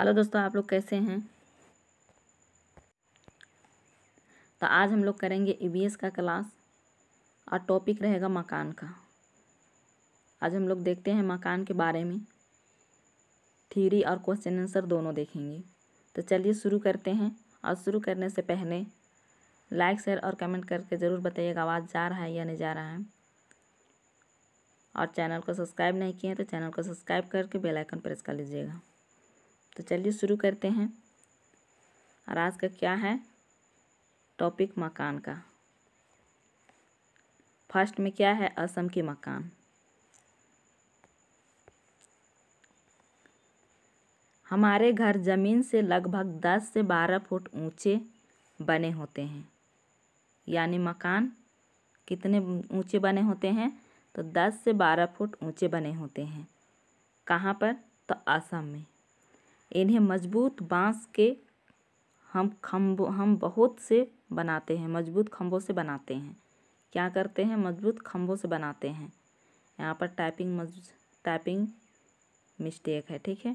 Hello दोस्तों, आप लोग कैसे हैं। तो आज हम लोग करेंगे ईवीएस का क्लास और टॉपिक रहेगा मकान का। आज हम लोग देखते हैं मकान के बारे में, थ्योरी और क्वेश्चन आंसर दोनों देखेंगे। तो चलिए शुरू करते हैं। और शुरू करने से पहले लाइक शेयर और कमेंट करके ज़रूर बताइएगा आवाज़ जा रहा है या नहीं जा रहा है। और चैनल को सब्सक्राइब नहीं किए तो चैनल को सब्सक्राइब करके बेल आइकन प्रेस कर लीजिएगा। तो चलिए शुरू करते हैं। और आज का क्या है टॉपिक, मकान का। फर्स्ट में क्या है, असम के मकान। हमारे घर ज़मीन से लगभग 10 से 12 फुट ऊंचे बने होते हैं। यानी मकान कितने ऊंचे बने होते हैं, तो 10 से 12 फुट ऊंचे बने होते हैं। कहाँ पर, तो असम में। इन्हें मजबूत बांस के हम बहुत से बनाते हैं, मजबूत खम्भों से बनाते हैं। क्या करते हैं, मजबूत खम्भों से बनाते हैं। यहाँ पर टाइपिंग मिस्टेक है, ठीक है।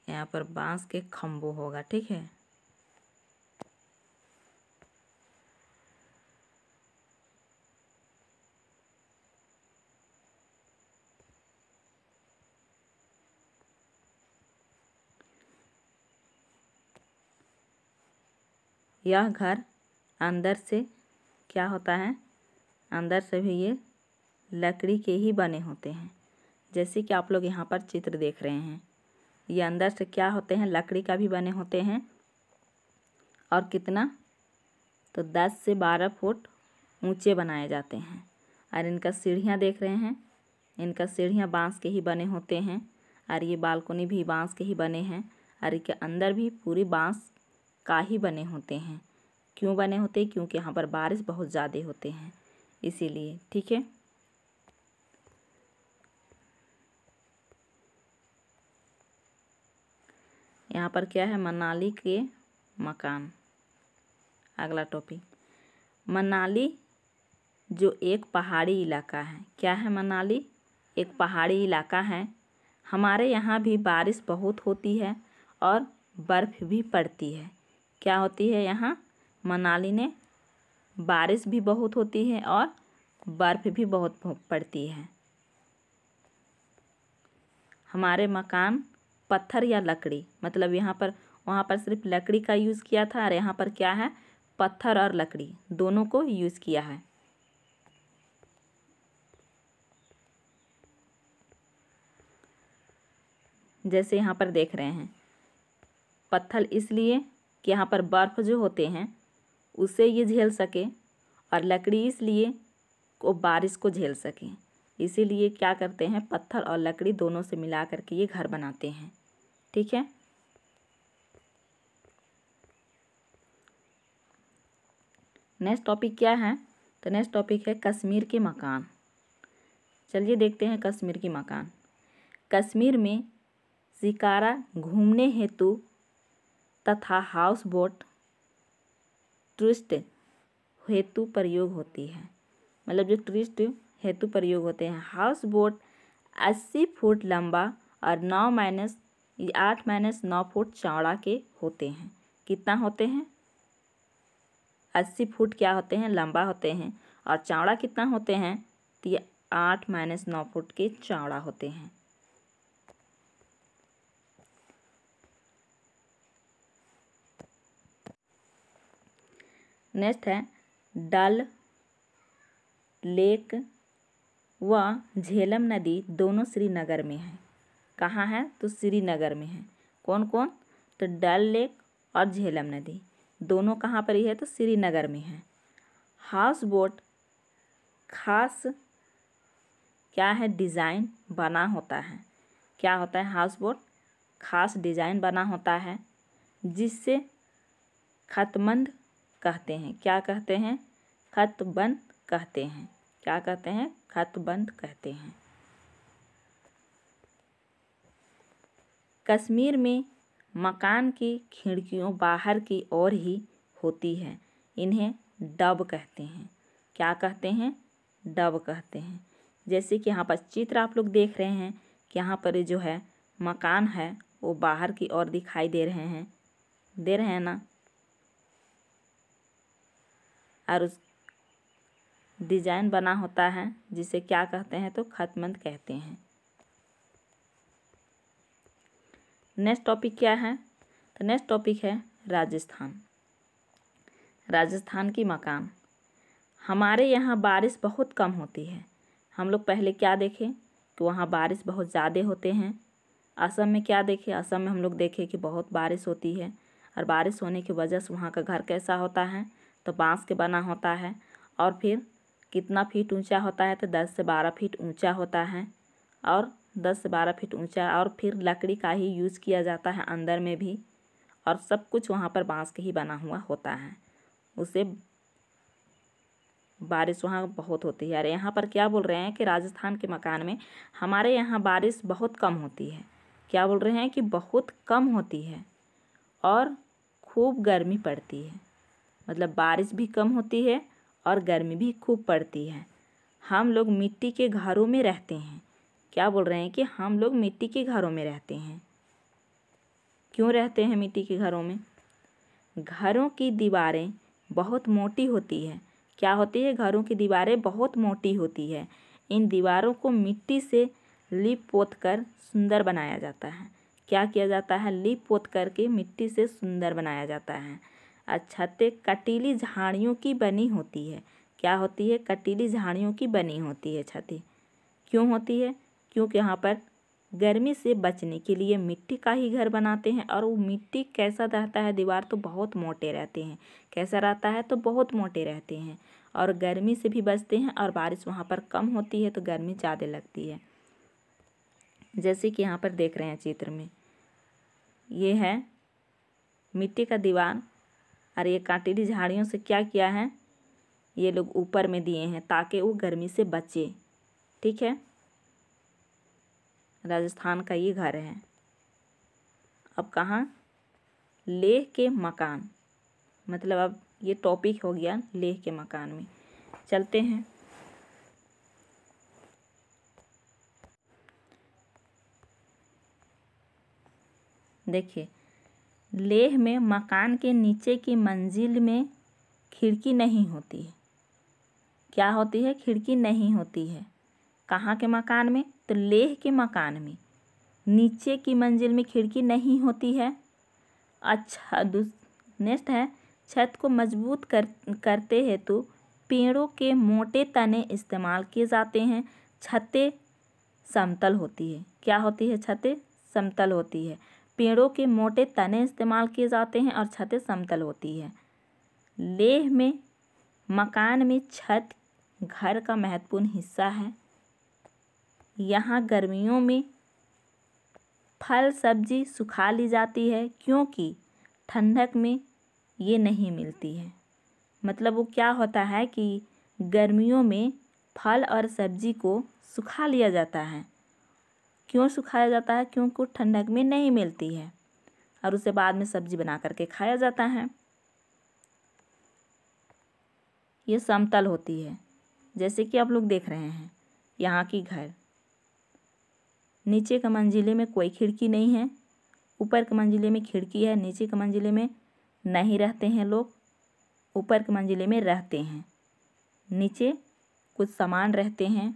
यहाँ पर बांस के खम्भों होगा, ठीक है। यह घर अंदर से क्या होता है, अंदर से भी ये लकड़ी के ही बने होते हैं। जैसे कि आप लोग यहाँ पर चित्र देख रहे हैं, ये अंदर से क्या होते हैं, लकड़ी का भी बने होते हैं। और कितना, तो 10 से 12 फुट ऊंचे बनाए जाते हैं। और इनका सीढ़ियाँ देख रहे हैं, इनका सीढ़ियाँ बांस के ही बने होते हैं। और ये बालकनी भी बांस के ही बने हैं। और इनके अंदर भी पूरी बांस का ही बने होते हैं। क्यों बने होते हैं, क्योंकि यहाँ पर बारिश बहुत ज़्यादा होते हैं, इसीलिए, ठीक है। यहाँ पर क्या है, मनाली के मकान। अगला टॉपिक, मनाली जो एक पहाड़ी इलाका है। क्या है मनाली, एक पहाड़ी इलाका है। हमारे यहाँ भी बारिश बहुत होती है और बर्फ़ भी पड़ती है। क्या होती है, यहाँ मनाली में बारिश भी बहुत होती है और बर्फ़ भी बहुत पड़ती है। हमारे मकान पत्थर या लकड़ी, मतलब यहाँ पर वहाँ पर सिर्फ लकड़ी का यूज़ किया था, और यहाँ पर क्या है, पत्थर और लकड़ी दोनों को यूज़ किया है। जैसे यहाँ पर देख रहे हैं, पत्थर इसलिए कि यहाँ पर बर्फ़ जो होते हैं उसे ये झेल सके, और लकड़ी इसलिए वो बारिश को झेल सके। इसीलिए क्या करते हैं, पत्थर और लकड़ी दोनों से मिला करके ये घर बनाते हैं, ठीक है। नेक्स्ट टॉपिक क्या है, तो नेक्स्ट टॉपिक है कश्मीर के मकान। चलिए देखते हैं कश्मीर के मकान। कश्मीर में शिकारा घूमने हेतु तथा हाउस बोट टूरिस्ट हेतु प्रयोग होती है। मतलब जो टूरिस्ट हेतु प्रयोग होते हैं। हाउस बोट 80 फुट लंबा और 8-9 फुट चौड़ा के होते हैं। कितना होते हैं, 80 फुट क्या होते हैं, लंबा होते हैं। और चौड़ा कितना होते हैं, तो ये 8-9 फुट के चौड़ा होते हैं। नेक्स्ट है डल लेक व झेलम नदी दोनों श्रीनगर में है। कहाँ है, तो श्रीनगर में है। कौन कौन, तो डल लेक और झेलम नदी दोनों कहाँ पर ही है, तो श्रीनगर में है। हाउस बोट खास क्या है, डिज़ाइन बना होता है। क्या होता है, हाउस बोट खास डिज़ाइन बना होता है, जिससे खतबंद कहते हैं। क्या कहते हैं, खतबंद कहते हैं। क्या कहते हैं, खतबंद कहते हैं। कश्मीर में मकान की खिड़कियों बाहर की ओर ही होती है। इन्हें डब कहते हैं। क्या कहते हैं, डब कहते हैं। जैसे कि यहाँ पर चित्र आप लोग देख रहे हैं कि यहाँ पर जो है मकान है वो बाहर की ओर दिखाई दे रहे हैं ना। और उस डिजाइन बना होता है जिसे क्या कहते हैं तो खतमंद कहते हैं। नेक्स्ट टॉपिक क्या है तो नेक्स्ट टॉपिक है राजस्थान। राजस्थान की मकान। हमारे यहाँ बारिश बहुत कम होती है। हम लोग पहले क्या देखें कि वहाँ बारिश बहुत ज़्यादा होते हैं। असम में क्या देखें, असम में हम लोग देखें कि बहुत बारिश होती है और बारिश होने की वजह से वहाँ का घर कैसा होता है तो बांस के बना होता है और फिर कितना फीट ऊंचा होता है तो 10 से 12 फीट ऊंचा होता है और 10 से 12 फीट ऊंचा और फिर लकड़ी का ही यूज़ किया जाता है अंदर में भी और सब कुछ वहाँ पर बांस के ही बना हुआ होता है। उससे बारिश वहाँ बहुत होती है। और यहाँ पर क्या बोल रहे हैं कि राजस्थान के मकान में हमारे यहाँ बारिश बहुत कम होती है। क्या बोल रहे हैं कि बहुत कम होती है और खूब गर्मी पड़ती है। मतलब बारिश भी कम होती है और गर्मी भी खूब पड़ती है। हम लोग मिट्टी के घरों में रहते हैं। क्या बोल रहे हैं कि हम लोग मिट्टी के घरों में रहते हैं। क्यों रहते हैं मिट्टी के घरों में? घरों की दीवारें बहुत मोटी होती है। क्या होती है? घरों की दीवारें बहुत मोटी होती है। इन दीवारों को मिट्टी से लीप पोत कर सुंदर बनाया जाता है। क्या किया जाता है? लीप पोत करके मिट्टी से सुंदर बनाया जाता है। छतें कटीली झाड़ियों की बनी होती है। क्या होती है? कटीली झाड़ियों की बनी होती है छतें। क्यों होती है? क्योंकि यहाँ पर गर्मी से बचने के लिए मिट्टी का ही घर बनाते हैं और वो मिट्टी कैसा रहता है? दीवार तो बहुत मोटे रहते हैं। कैसा रहता है? तो बहुत मोटे रहते हैं और गर्मी से भी बचते हैं और बारिश वहाँ पर कम होती है तो गर्मी ज़्यादा लगती है। जैसे कि यहाँ पर देख रहे हैं चित्र में, ये है मिट्टी का दीवार और ये कांटेली झाड़ियों से क्या किया है, ये लोग ऊपर में दिए हैं ताकि वो गर्मी से बचे। ठीक है, राजस्थान का ये घर है। अब कहाँ? लेह के मकान। मतलब अब ये टॉपिक हो गया लेह के मकान में। चलते हैं। देखिए, लेह में मकान के नीचे की मंजिल में खिड़की नहीं होती है। क्या होती है? खिड़की नहीं होती है। कहाँ के मकान में? तो लेह के मकान में नीचे की मंजिल में खिड़की नहीं होती है। अच्छा, नेक्स्ट है, छत को मजबूत करते हेतु पेड़ों के मोटे तने इस्तेमाल किए जाते हैं। छतें समतल होती है। क्या होती है? छतें समतल होती है। पेड़ों के मोटे तने इस्तेमाल किए जाते हैं और छतें समतल होती है। लेह में मकान में छत घर का महत्वपूर्ण हिस्सा है। यहाँ गर्मियों में फल सब्जी सुखा ली जाती है क्योंकि ठंडक में ये नहीं मिलती है। मतलब वो क्या होता है कि गर्मियों में फल और सब्जी को सुखा लिया जाता है। क्यों सुखाया जाता है? क्योंकि ठंडक में नहीं मिलती है और उसे बाद में सब्जी बना करके खाया जाता है। ये समतल होती है। जैसे कि आप लोग देख रहे हैं यहाँ की घर, नीचे के मंजिले में कोई खिड़की नहीं है, ऊपर के मंजिले में खिड़की है। नीचे के मंजिले में नहीं रहते हैं लोग, ऊपर के मंजिले में रहते हैं। नीचे कुछ सामान रहते हैं।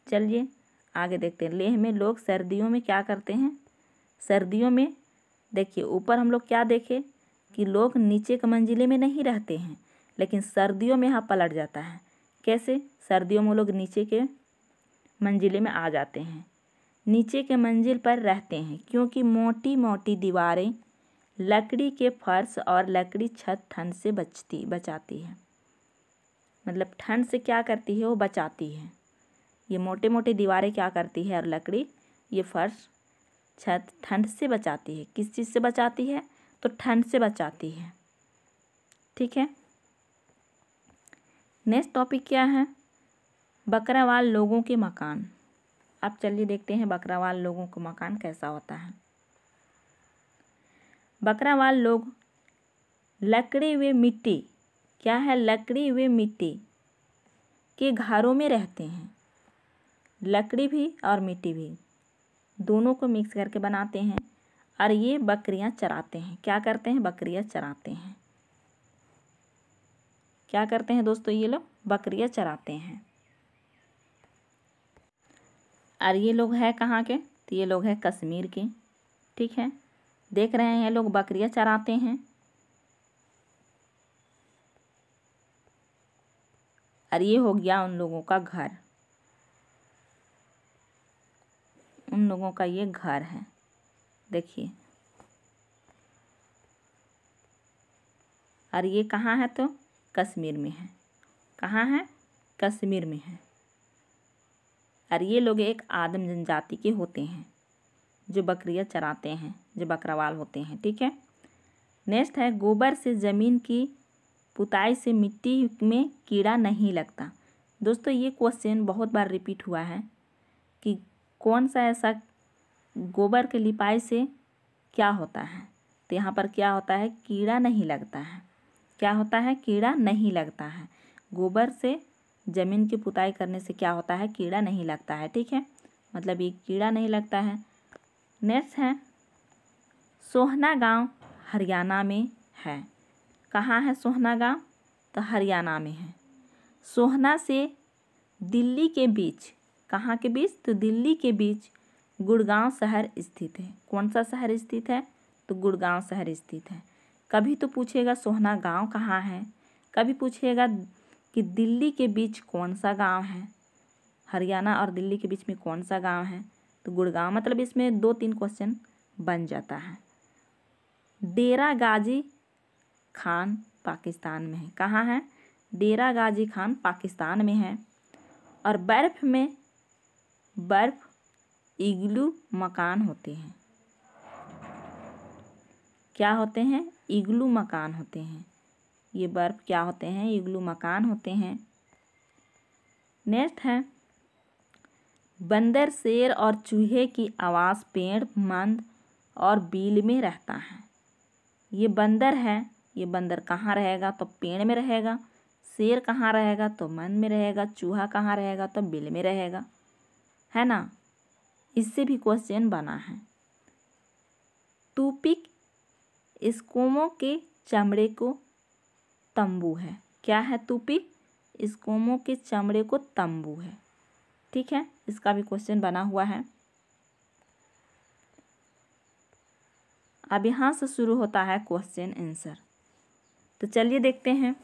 चलिए आगे देखते हैं। लेह में लोग सर्दियों में क्या करते हैं? सर्दियों में देखिए, ऊपर हम लोग क्या देखे कि लोग नीचे के मंजिले में नहीं रहते हैं, लेकिन सर्दियों में यहाँ पलट जाता है। कैसे? सर्दियों में लोग नीचे के मंजिले में आ जाते हैं, नीचे के मंजिल पर रहते हैं क्योंकि मोटी मोटी दीवारें, लकड़ी के फर्श और लकड़ी छत ठंड से बचाती है। मतलब ठंड से क्या करती है? वो बचाती है। ये मोटे मोटे दीवारें क्या करती है और लकड़ी, ये फर्श छत ठंड से बचाती है। किस चीज़ से बचाती है? तो ठंड से बचाती है। ठीक है, नेक्स्ट टॉपिक क्या है? बकरावाल लोगों के मकान। अब चलिए देखते हैं बकरावाल लोगों का मकान कैसा होता है। बकरावाल लोग लकड़ी व मिट्टी, क्या है? लकड़ी व मिट्टी के घरों में रहते हैं। लकड़ी भी और मिट्टी भी दोनों को मिक्स करके बनाते हैं और ये बकरियां चराते हैं। क्या करते हैं? बकरियां चराते हैं। क्या करते हैं दोस्तों? ये लोग बकरियां चराते हैं। और ये लोग हैं कहाँ के? तो ये लोग हैं कश्मीर के। ठीक है, देख रहे हैं लोग बकरियां चराते हैं। और ये हो गया उन लोगों का घर। उन लोगों का ये घर है, देखिए। और ये कहाँ है? तो कश्मीर में है। कहाँ है? कश्मीर में है। और ये लोग एक आदिम जनजाति के होते हैं जो बकरियां चराते हैं, जो बकरवाल होते हैं। ठीक है, नेक्स्ट है गोबर से ज़मीन की पुताई से मिट्टी में कीड़ा नहीं लगता। दोस्तों ये क्वेश्चन बहुत बार रिपीट हुआ है कि कौन सा ऐसा गोबर के लिपाई से क्या होता है? तो यहाँ पर क्या होता है? कीड़ा नहीं लगता है। क्या होता है? कीड़ा नहीं लगता है। गोबर से ज़मीन की पुताई करने से क्या होता है? कीड़ा नहीं लगता है। ठीक है, मतलब ये कीड़ा नहीं लगता है। नेक्स्ट है सोहना गांव हरियाणा में है। कहाँ है सोहना गांव? तो हरियाणा में है। सोहना से दिल्ली के बीच, कहाँ के बीच? तो दिल्ली के बीच गुड़गांव शहर स्थित है। कौन सा शहर स्थित है? तो गुड़गांव शहर स्थित है। कभी तो पूछेगा सोहना गांव कहाँ है, कभी पूछेगा कि दिल्ली के बीच कौन सा गांव है, हरियाणा और दिल्ली के बीच में कौन सा गांव है? तो गुड़गांव। मतलब इसमें 2-3 क्वेश्चन बन जाता है। डेरा गाजी खान पाकिस्तान में है। कहाँ है? डेरा गाजी खान पाकिस्तान में है। और बर्फ इग्लू मकान होते हैं। क्या होते हैं? इग्लू मकान होते हैं। ये बर्फ क्या होते हैं? इग्लू मकान होते हैं। नेक्स्ट है बंदर शेर और चूहे की आवाज़ पेड़ मंद और बील में रहता है। ये बंदर है। ये बंदर कहाँ रहेगा? तो पेड़ में रहेगा। शेर कहाँ रहेगा? तो मन में रहेगा। चूहा कहाँ रहेगा? तो बिल में रहेगा, है ना। इससे भी क्वेश्चन बना है। टूपिक एस्किमो के चमड़े को तंबू है। क्या है? टूपिक एस्किमो के चमड़े को तंबू है। ठीक है, इसका भी क्वेश्चन बना हुआ है। अब यहाँ से शुरू होता है क्वेश्चन आंसर। तो चलिए देखते हैं,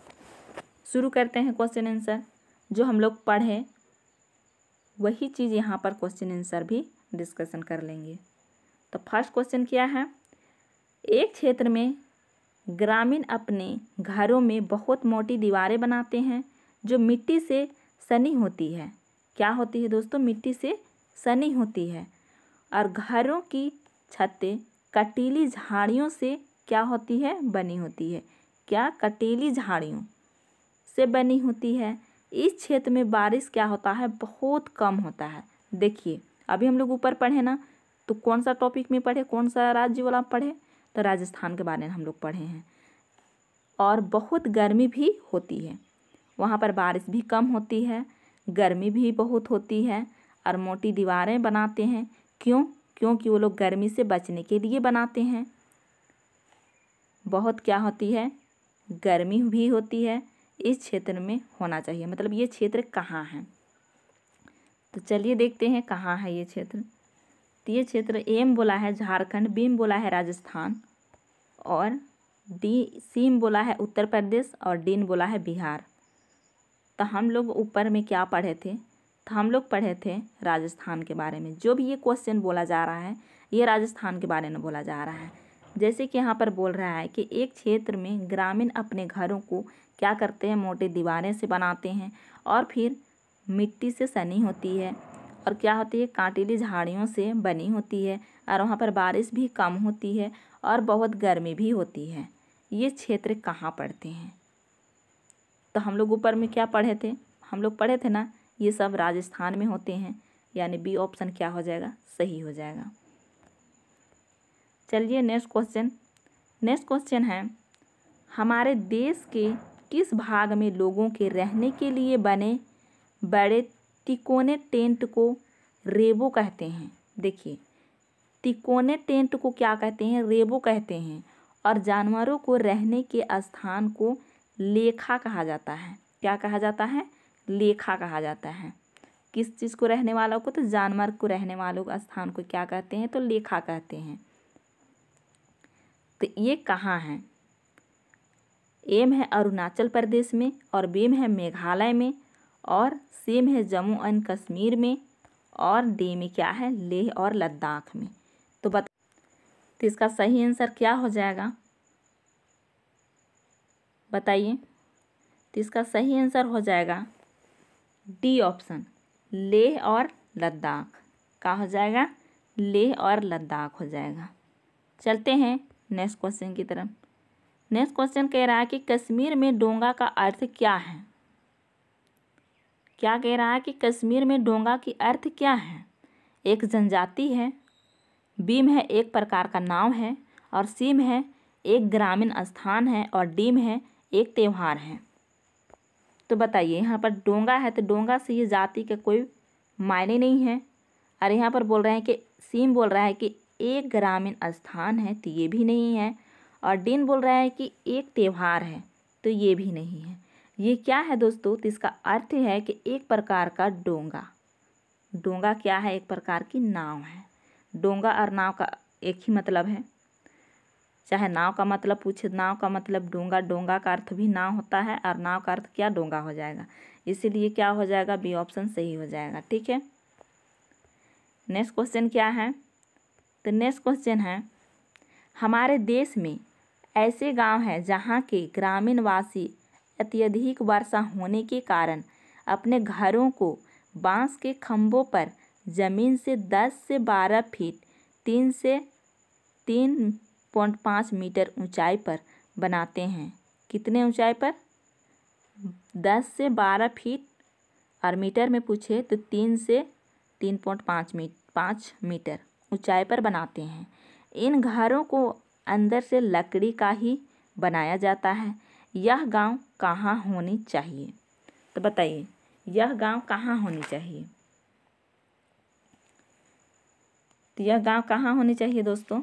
शुरू करते हैं क्वेश्चन आंसर। जो हम लोग पढ़े वही चीज़ यहाँ पर क्वेश्चन आंसर भी डिस्कशन कर लेंगे। तो फर्स्ट क्वेश्चन क्या है? एक क्षेत्र में ग्रामीण अपने घरों में बहुत मोटी दीवारें बनाते हैं जो मिट्टी से सनी होती है। क्या होती है दोस्तों? मिट्टी से सनी होती है। और घरों की छतें कटीली झाड़ियों से क्या होती है? बनी होती है। क्या? कटीली झाड़ियों से बनी होती है। इस क्षेत्र में बारिश क्या होता है? बहुत कम होता है। देखिए अभी हम लोग ऊपर पढ़े ना, तो कौन सा टॉपिक में पढ़े? कौन सा राज्य वाला पढ़े? तो राजस्थान के बारे में हम लोग पढ़े हैं। और बहुत गर्मी भी होती है वहाँ पर, बारिश भी कम होती है, गर्मी भी बहुत होती है। और मोटी दीवारें बनाते हैं। क्यों? क्योंकि वो लोग गर्मी से बचने के लिए बनाते हैं। बहुत क्या होती है? गर्मी भी होती है। इस क्षेत्र में होना चाहिए। मतलब ये क्षेत्र कहाँ है? तो चलिए देखते हैं कहाँ है ये क्षेत्र। तो ये क्षेत्र एम बोला है झारखंड, बीम बोला है राजस्थान, और डी सीम बोला है उत्तर प्रदेश, और डीन बोला है बिहार। तो हम लोग ऊपर में क्या पढ़े थे? तो हम लोग पढ़े थे राजस्थान के बारे में। जो भी ये क्वेश्चन बोला जा रहा है ये राजस्थान के बारे में बोला जा रहा है। जैसे कि यहाँ पर बोल रहा है कि एक क्षेत्र में ग्रामीण अपने घरों को क्या करते हैं? मोटी दीवारें से बनाते हैं और फिर मिट्टी से सनी होती है, और क्या होती है? कांटीली झाड़ियों से बनी होती है, और वहाँ पर बारिश भी कम होती है और बहुत गर्मी भी होती है। ये क्षेत्र कहाँ पड़ते हैं? तो हम लोग ऊपर में क्या पढ़े थे? हम लोग पढ़े थे ना, ये सब राजस्थान में होते हैं। यानी बी ऑप्शन क्या हो जाएगा? सही हो जाएगा। चलिए नेक्स्ट क्वेश्चन। नेक्स्ट क्वेश्चन है हमारे देश के किस भाग में लोगों के रहने के लिए बने बड़े तिकोने टेंट को रेबो कहते हैं। देखिए, तिकोने टेंट को क्या कहते हैं? रेबो कहते हैं। और जानवरों को रहने के स्थान को लेखा कहा जाता है। क्या कहा जाता है? लेखा कहा जाता है। किस चीज़ को रहने वालों को? तो जानवर को रहने वालों का स्थान को क्या कहते हैं? तो लेखा कहते हैं। तो ये कहाँ है? एम है अरुणाचल प्रदेश में, और बीम है मेघालय में, और सीम है जम्मू एंड कश्मीर में, और डी में क्या है? लेह और लद्दाख में। तो इसका सही आंसर क्या हो जाएगा? बताइए। तो इसका सही आंसर हो जाएगा डी ऑप्शन, लेह और लद्दाख। क्या हो जाएगा? लेह और लद्दाख हो जाएगा। चलते हैं नेक्स्ट क्वेश्चन की तरफ। नेक्स्ट क्वेश्चन कह रहा है कि कश्मीर में डोंगा का अर्थ क्या है? क्या कह रहा है कि कश्मीर में डोंगा की अर्थ क्या है? एक जनजाति है, बीम है एक प्रकार का नाव है, और सीम है एक ग्रामीण स्थान है, और डीम है एक त्यौहार है। तो बताइए, यहाँ पर डोंगा है तो डोंगा से ये जाति का कोई मायने नहीं है। और यहाँ पर बोल रहे हैं कि सीम बोल रहा है कि एक ग्रामीण स्थान है, तो ये भी नहीं है। और डीन बोल रहा है कि एक त्यौहार है, तो ये भी नहीं है। ये क्या है दोस्तों? तो इसका अर्थ है कि एक प्रकार का डोंगा। डोंगा क्या है? एक प्रकार की नाव है। डोंगा और नाव का एक ही मतलब है। चाहे नाव का मतलब पूछे, नाव का मतलब डोंगा, डोंगा का अर्थ भी नाव होता है, और नाव का अर्थ क्या? डोंगा हो जाएगा। इसीलिए क्या हो जाएगा? बी ऑप्शन सही हो जाएगा। ठीक है। नेक्स्ट क्वेश्चन क्या है? तो नेक्स्ट क्वेश्चन है, हमारे देश में ऐसे गांव हैं जहां के ग्रामीण वासी अत्यधिक वर्षा होने के कारण अपने घरों को बांस के खंभों पर जमीन से 10 से 12 फीट 3 से 3.5 मीटर ऊंचाई पर बनाते हैं। कितने ऊंचाई पर? 10 से 12 फीट, और मीटर में पूछे तो 3 से 3.5 मीटर ऊंचाई पर बनाते हैं। इन घरों को अंदर से लकड़ी का ही बनाया जाता है। यह गांव कहाँ होनी चाहिए? तो बताइए, यह गांव कहाँ होनी चाहिए? तो यह गांव कहाँ होनी चाहिए दोस्तों?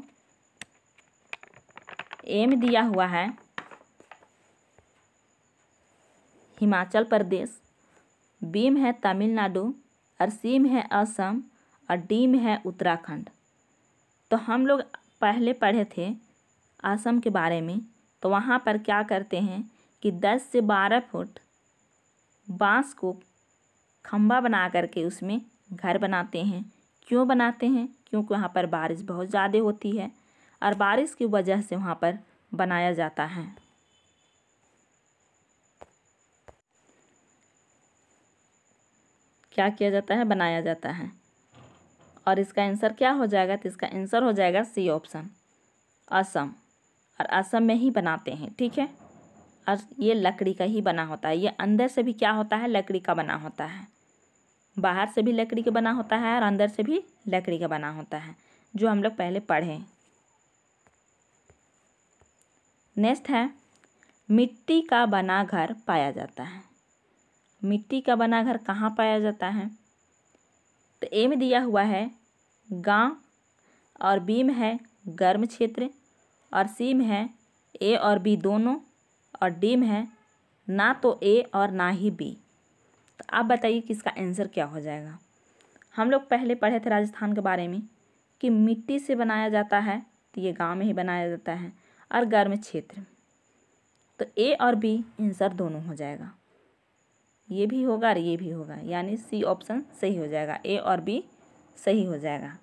ए में दिया हुआ है हिमाचल प्रदेश, बी में है तमिलनाडु, और सी में है असम, और डी में है उत्तराखंड। तो हम लोग पहले पढ़े थे असम के बारे में। तो वहाँ पर क्या करते हैं कि 10 से 12 फुट बांस को खंभा बना करके उसमें घर बनाते हैं। क्यों बनाते हैं? क्योंकि वहाँ पर बारिश बहुत ज़्यादा होती है, और बारिश की वजह से वहाँ पर बनाया जाता है। क्या किया जाता है? बनाया जाता है। और इसका आंसर क्या हो जाएगा? तो इसका आंसर हो जाएगा सी ऑप्शन, असम। और असम में ही बनाते हैं। ठीक है। और ये लकड़ी का ही बना होता है। ये अंदर से भी क्या होता है? लकड़ी का बना होता है। बाहर से भी लकड़ी का बना होता है, और अंदर से भी लकड़ी का बना होता है, जो हम लोग पहले पढ़े। नेक्स्ट है, मिट्टी का बना घर पाया जाता है। मिट्टी का बना घर कहाँ पाया जाता है? तो ए में दिया हुआ है गांव, और बी में है गर्म क्षेत्र, और सी में है ए और बी दोनों, और डी में है ना तो ए और ना ही बी। तो आप बताइए कि इसका आंसर क्या हो जाएगा? हम लोग पहले पढ़े थे राजस्थान के बारे में कि मिट्टी से बनाया जाता है, तो ये गांव में ही बनाया जाता है, और गर्म क्षेत्र। तो ए और बी आंसर दोनों हो जाएगा। ये भी होगा और ये भी होगा, यानी सी ऑप्शन सही हो जाएगा। ए और बी सही हो जाएगा।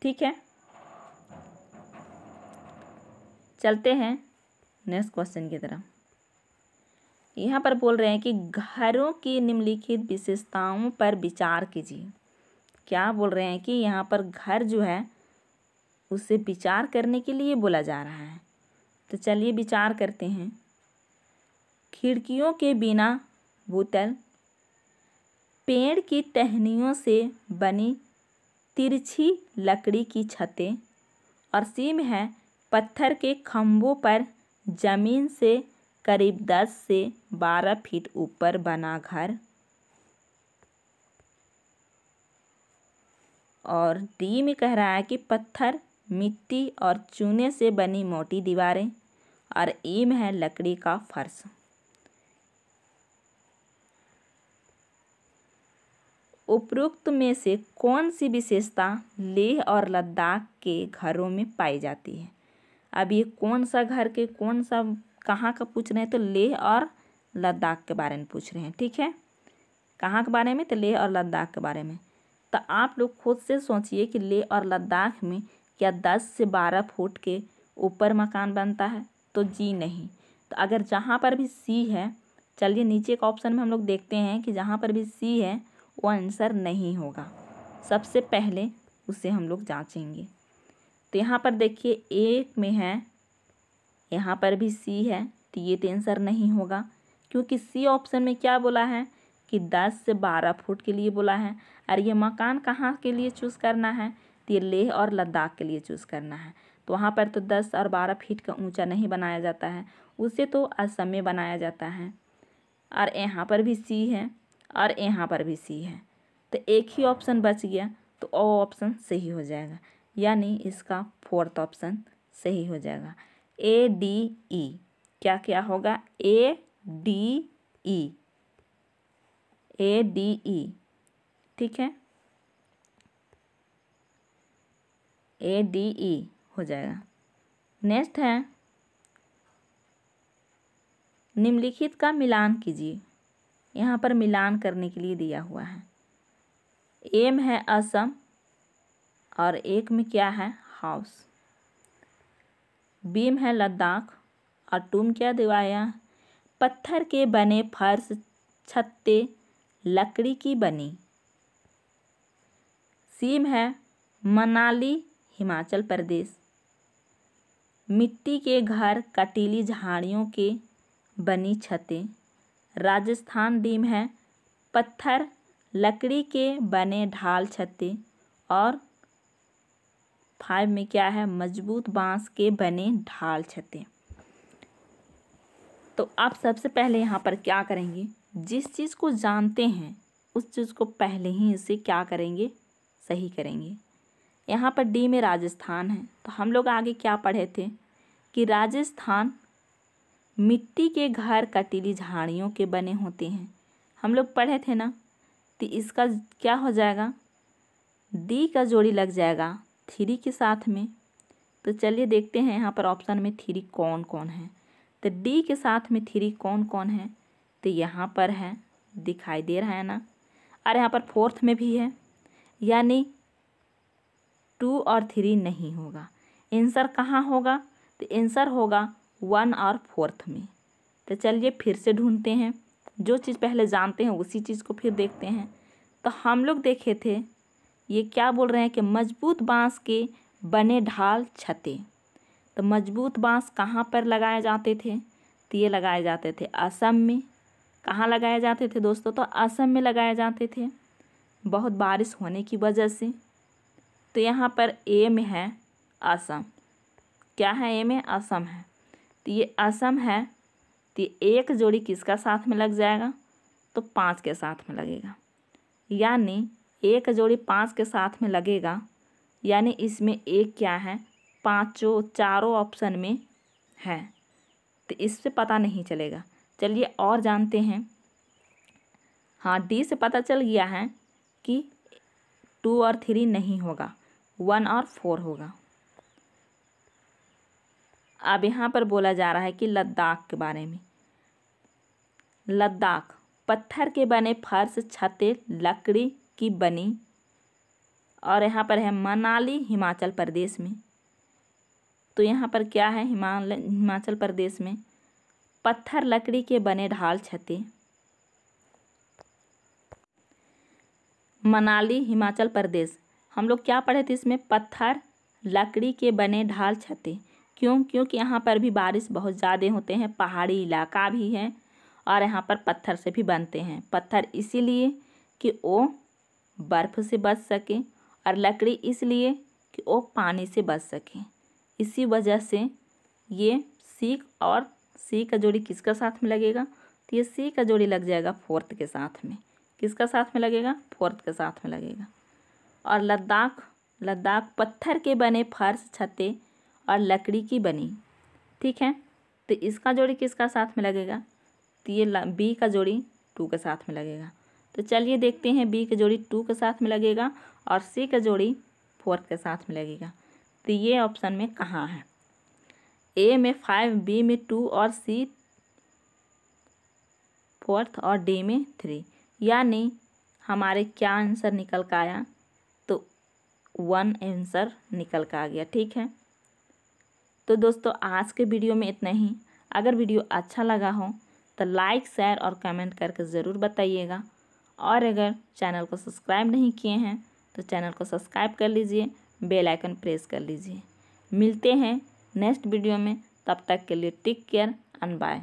ठीक है। चलते हैं नेक्स्ट क्वेश्चन की तरफ। यहाँ पर बोल रहे हैं कि घरों की निम्नलिखित विशेषताओं पर विचार कीजिए। क्या बोल रहे हैं कि यहाँ पर घर जो है उससे विचार करने के लिए बोला जा रहा है। तो चलिए विचार करते हैं। खिड़कियों के बिना बोतल, पेड़ की टहनियों से बनी तिरछी लकड़ी की छतें, और सीम है पत्थर के खंभों पर जमीन से करीब 10 से 12 फीट ऊपर बना घर। और डी में कह रहा है कि पत्थर, मिट्टी और चूने से बनी मोटी दीवारें। और ई में है लकड़ी का फर्श। उपरोक्त में से कौन सी विशेषता लेह और लद्दाख के घरों में पाई जाती है? अब ये कौन सा घर के कौन सा कहाँ का पूछ रहे हैं, तो लेह और लद्दाख के बारे में पूछ रहे हैं। ठीक है, कहाँ के बारे में? तो लेह और लद्दाख के बारे में। तो आप लोग खुद से सोचिए कि लेह और लद्दाख में क्या 10 से 12 फुट के ऊपर मकान बनता है? तो जी नहीं। तो अगर जहाँ पर भी सी है, चलिए नीचे के ऑप्शन में हम लोग देखते हैं कि जहाँ पर भी सी है वो आंसर नहीं होगा। सबसे पहले उसे हम लोग जांचेंगे। तो यहाँ पर देखिए एक में है, यहाँ पर भी सी है, तो ये तो आंसर नहीं होगा, क्योंकि सी ऑप्शन में क्या बोला है कि 10 से 12 फुट के लिए बोला है। और ये मकान कहाँ के लिए चूज़ करना है? तो ये लेह और लद्दाख के लिए चूज़ करना है। तो वहाँ पर तो 10 और 12 फीट का ऊंचा नहीं बनाया जाता है, उसे तो असम में बनाया जाता है। और यहाँ पर भी सी है और यहाँ पर भी सी है, तो एक ही ऑप्शन बच गया, तो ओ ऑप्शन सही हो जाएगा, यानी इसका फोर्थ ऑप्शन सही हो जाएगा। ए डी ई, क्या क्या होगा? A D E, A D E. ठीक है, ए डी ई हो जाएगा। नेक्स्ट है, निम्नलिखित का मिलान कीजिए। यहाँ पर मिलान करने के लिए दिया हुआ है। ए में है असम और एक में क्या है? हाउस। बी में है लद्दाख और टू में क्या दिवाया? पत्थर के बने फर्श, छत्ते लकड़ी की बनी। सी में है मनाली हिमाचल प्रदेश। मिट्टी के घर, कटीली झाड़ियों के बनी छतें राजस्थान। डी में है पत्थर लकड़ी के बने ढाल छतें। और 5 में क्या है? मजबूत बांस के बने ढाल छतें। तो आप सबसे पहले यहाँ पर क्या करेंगे? जिस चीज़ को जानते हैं उस चीज़ को पहले ही इसे क्या करेंगे? सही करेंगे। यहाँ पर डी में राजस्थान है, तो हम लोग आगे क्या पढ़े थे कि राजस्थान मिट्टी के घर, कटीली झाड़ियों के बने होते हैं, हम लोग पढ़े थे ना। तो इसका क्या हो जाएगा? डी का जोड़ी लग जाएगा 3 के साथ में। तो चलिए देखते हैं यहाँ पर ऑप्शन में 3 कौन कौन है। तो डी के साथ में 3 कौन कौन है? तो यहाँ पर है, दिखाई दे रहा है ना। और यहाँ पर फोर्थ में भी है, यानी 2 और 3 नहीं होगा। आंसर कहाँ होगा? तो आंसर होगा 1 और 4 में। तो चलिए फिर से ढूंढते हैं, जो चीज़ पहले जानते हैं उसी चीज़ को फिर देखते हैं। तो हम लोग देखे थे, ये क्या बोल रहे हैं कि मजबूत बांस के बने ढाल छतें। तो मजबूत बांस कहाँ पर लगाए जाते थे? तो ये लगाए जाते थे असम में। कहाँ लगाए जाते थे दोस्तों? तो असम में लगाए जाते थे, बहुत बारिश होने की वजह से। तो यहाँ पर ए में है असम। क्या है? ए में असम है। तो ये असम है, तो एक जोड़ी किसका साथ में लग जाएगा? तो 5 के साथ में लगेगा, यानी एक जोड़ी 5 के साथ में लगेगा, यानी इसमें एक क्या है? चारों ऑप्शन में है, तो इससे पता नहीं चलेगा। चलिए और जानते हैं। हाँ, डी से पता चल गया है कि 2 और 3 नहीं होगा, 1 और 4 होगा। अब यहाँ पर बोला जा रहा है कि लद्दाख के बारे में। लद्दाख पत्थर के बने फर्श, छतें लकड़ी की बनी। और यहाँ पर है मनाली हिमाचल प्रदेश में। तो यहाँ पर क्या है? हिमाचल प्रदेश में पत्थर लकड़ी के बने ढाल छतें। मनाली हिमाचल प्रदेश, हम लोग क्या पढ़े थे इसमें? पत्थर लकड़ी के बने ढाल छतें। क्यों? क्योंकि यहाँ पर भी बारिश बहुत ज़्यादा होते हैं, पहाड़ी इलाका भी है, और यहाँ पर पत्थर से भी बनते हैं। पत्थर इसीलिए कि वो बर्फ़ से बच सके, और लकड़ी इसलिए कि वो पानी से बच सके। इसी वजह से ये सी का जोड़ी किसका साथ में लगेगा? तो ये सी का जोड़ी लग जाएगा 4th के साथ में। किसका साथ में लगेगा? 4th के साथ में लगेगा। और लद्दाख पत्थर के बने फर्श, छतें और लकड़ी की बनी। ठीक है, तो इसका जोड़ी किसका साथ में लगेगा? तो ये बी का जोड़ी 2 के साथ में लगेगा। तो चलिए देखते हैं, बी का जोड़ी 2 के साथ में लगेगा और सी का जोड़ी 4 के साथ में लगेगा। तो ये ऑप्शन में कहाँ है? ए में 5, बी में 2 और सी 4 और डी में 3। यानी हमारे क्या आंसर निकल कर आया? तो 1 आंसर निकल कर आ गया। ठीक है, तो दोस्तों आज के वीडियो में इतना ही। अगर वीडियो अच्छा लगा हो तो लाइक, शेयर और कमेंट करके ज़रूर बताइएगा। और अगर चैनल को सब्सक्राइब नहीं किए हैं तो चैनल को सब्सक्राइब कर लीजिए, बेल आइकन प्रेस कर लीजिए। मिलते हैं नेक्स्ट वीडियो में, तब तक के लिए टेक केयर एंड बाय।